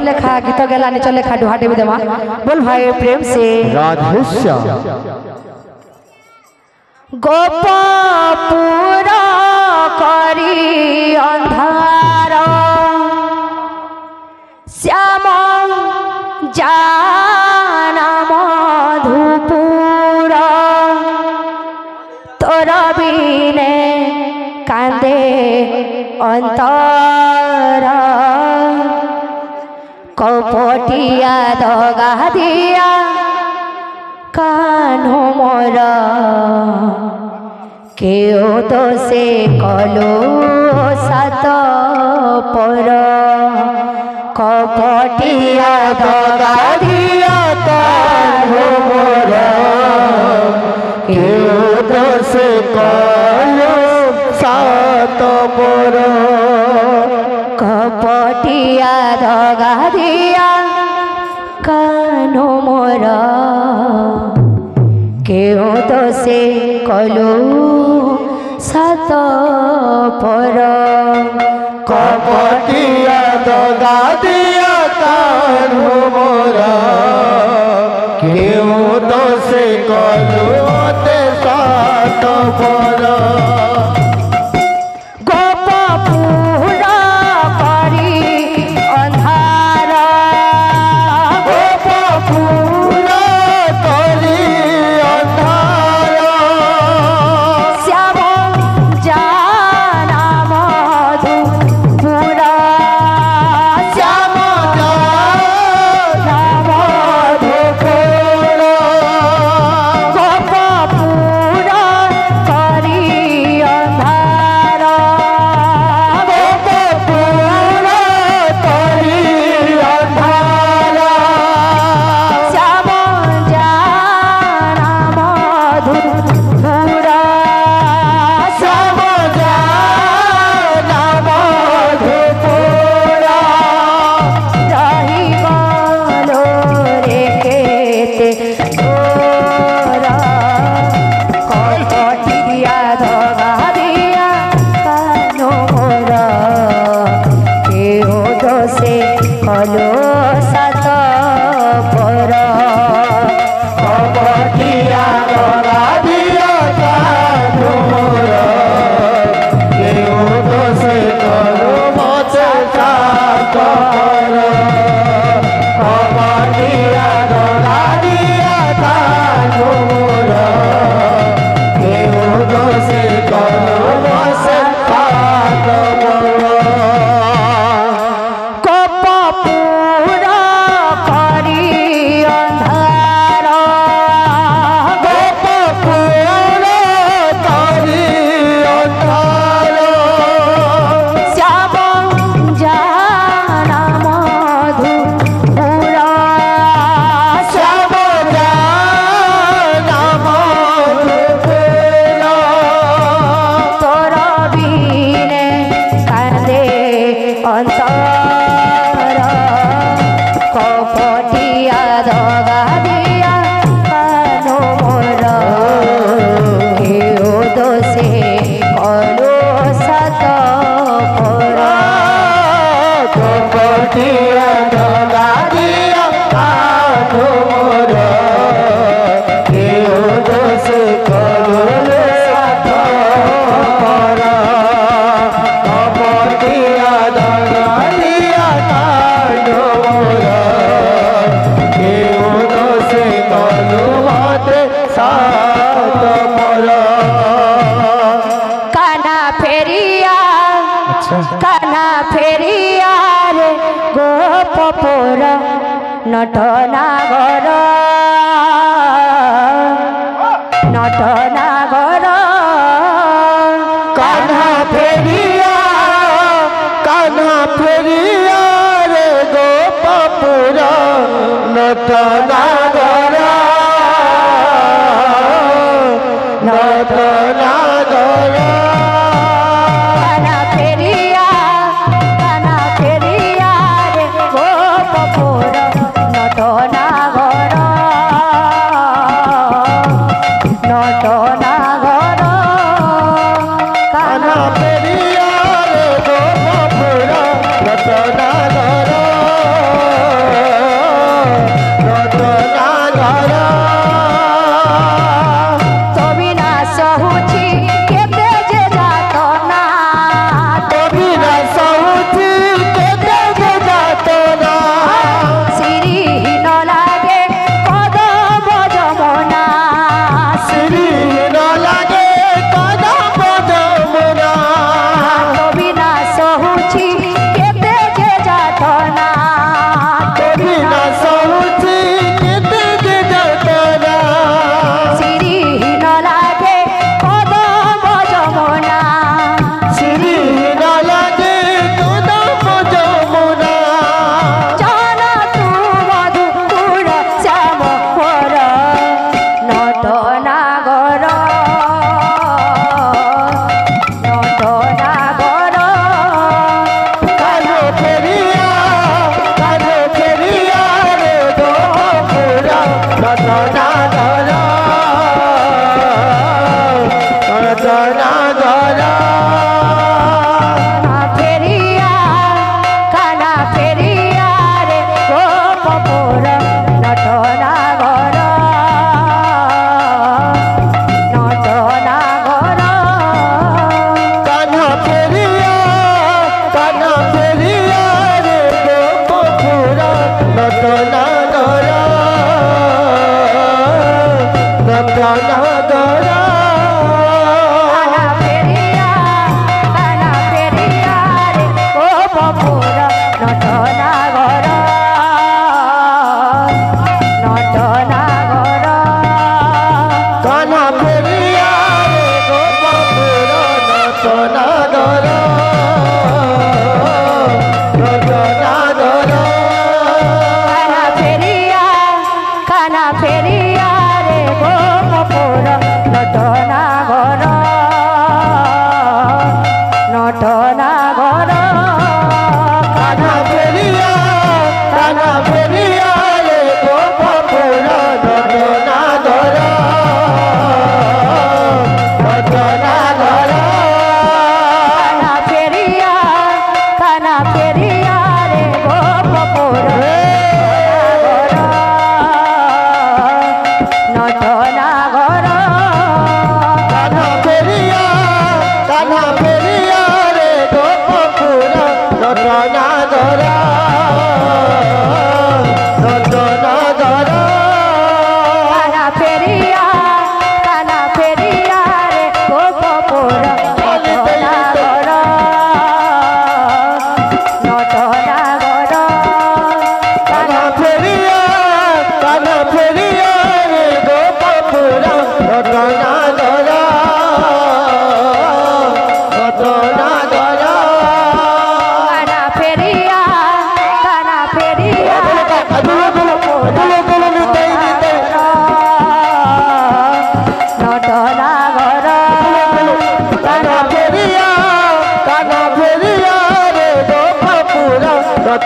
लेखा गीत गेला नीचे लेखा डुहाटे भी देवा बोल भाई प्रेम से राधेश्याम गोपपुर करी अंधार श्याम जाना मधुपुर तोर बिने कांदे अंतर कपटिया दगा दिया कान्हो मोर केओ तो से कलो सात पर कपटिया दगा दिया कान्हो मोर केओ तो से कलो सात पर कपटिया दगा दिया कान्हो मोर केओ तो से कलो सात पर कपटिया दगा दिया कान्हो मोर केओ तो से कलो सात पर काना फेरिया रे गोपपुर नटनागर नटनागर कान्हा फेरिया रे गोपपुर नटनागर नटनागर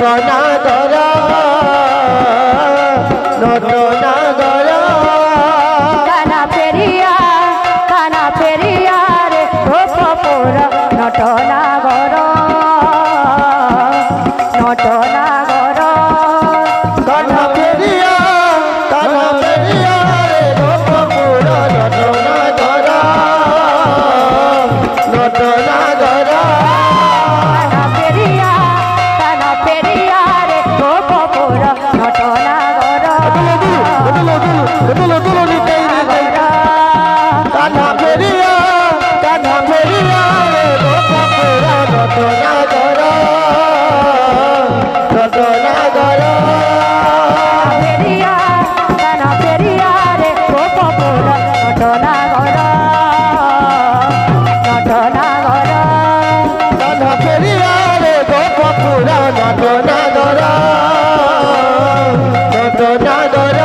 নটনাগর নটনাগর কানা ফেরিয়া রে গোপপুর নটনাগর নটনাগর কানা ফেরিয়া রে গোপপুর নটনাগর নটনাগর কানা ফেরিয়া রে গোপপুর নটনাগর কানা ফেরিয়া রে গোপপুর নটনাগর নটনাগর কানা ফেরিয়া রে গোপপুর নটনাগর নটনাগর কানা ফেরিয়া রে গোপপুর নটনাগর নটনাগর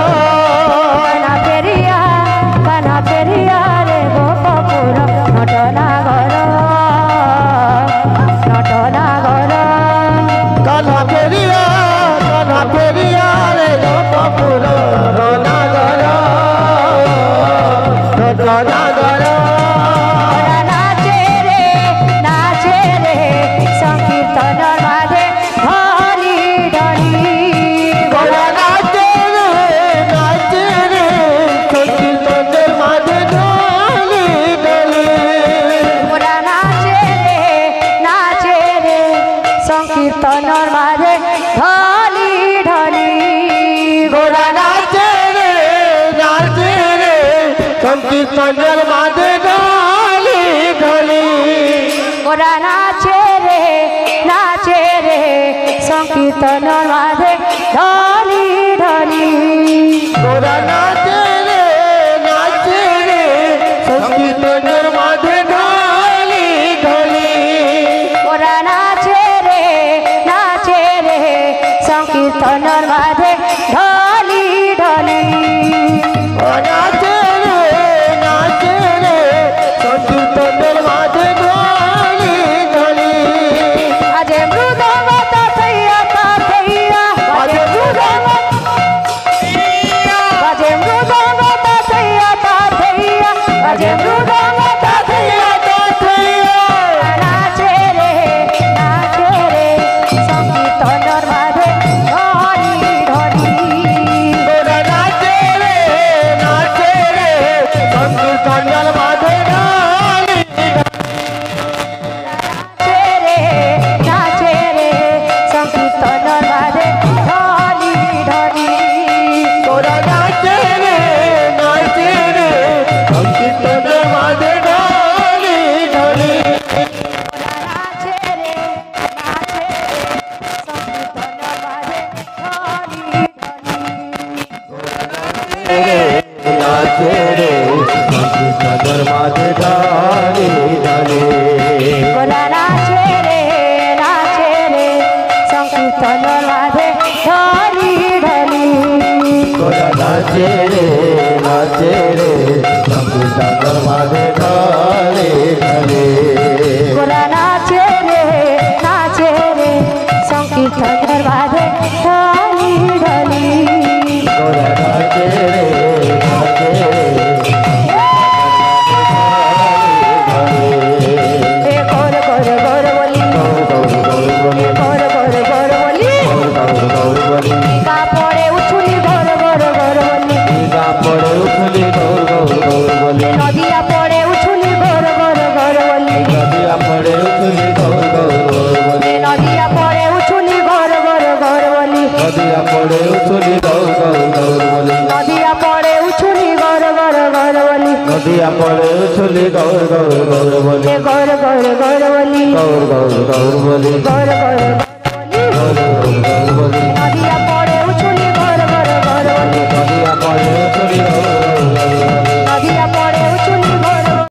কানা ফেরিয়া রে গোপপুর নটনাগর নটনাগর কানা ফেরিয়া রে গোপপুর নটনাগর নটনাগর ওরা নাচে রে সংকীর্তনের মাঝে ঢলি ঢলি গোরা নাচে রে সংকীর্তনের মাঝে ঢলি ঢলি ওরা নাচে রে সংকীর্তনের মাঝে ঢলি ঢলি গোরা নাচে রে সংকীর্তনের মাঝে ঢলি ঢলি ওরা নাচে রে সংকীর্তনের মাঝে ঢলি ঢলি গোরা নাচে রে সংকীর্তনের মাঝে ঢলি ঢলি ওরা নাচে রে সংকীর্তনের মাঝে ঢলি ঢলি নাচে রে সংকীর্তনের মাঝে ঢলি ঢলি আজে মৃদঙ্গ তাথইয়া বাজে মৃদঙ্গ তাথইয়া বাজে মৃদঙ্গ তাথইয়া নাচে রে সংকীর্তনের মাঝে ঢলি ঢলি গোরা নাচে রে সংকীর্তনের মাঝে ঢলি নাচে রে সংকীর্তনের মাঝে ঢলি ঢলি গোরা নাচে রে সংকীর্তনের মাঝে ঢলি ঢলি নাচে রে সংকীর্তনের মাঝে ঢলি ঢলি নাচে রে সংকীর্তনের মাঝে ঢলি ঢলি গোলা নাচে রে সংকীর্তনের মাঝে ঢলি ঢলি গোরা নাচে রে সংকীর্তনের মাঝে ঢলি ঢলি গোলা নাচে রে সংকীর্তনের মাঝে ঢলি ঢলি গোরা নাচে রে এ গোর গোর গোর বলি গোর গোর গোর বলি কাপড়ে উছুলি গোর গোর গোর বলি পড়ে উঠলি গৌর গৌর গৌর বলি নদিয়া পড়ে উছুলি গোর গোর গোর বলি নদিয়া পড়ে উঠলি গৌর গৌর গৌর বলি নদিয়া পড়ে উছুলি গোর গোর গোর বলি নদিয়া পড়ে উঠলি গৌর গৌর গৌর বলি নদিয়া পড়ে উছুলি গোর গোর গোর বলি নদিয়া পড়ে উঠলি গৌর গৌর গৌর বলি গোর গোর গোর বলি গৌর গৌর গৌর বলি গোর গোর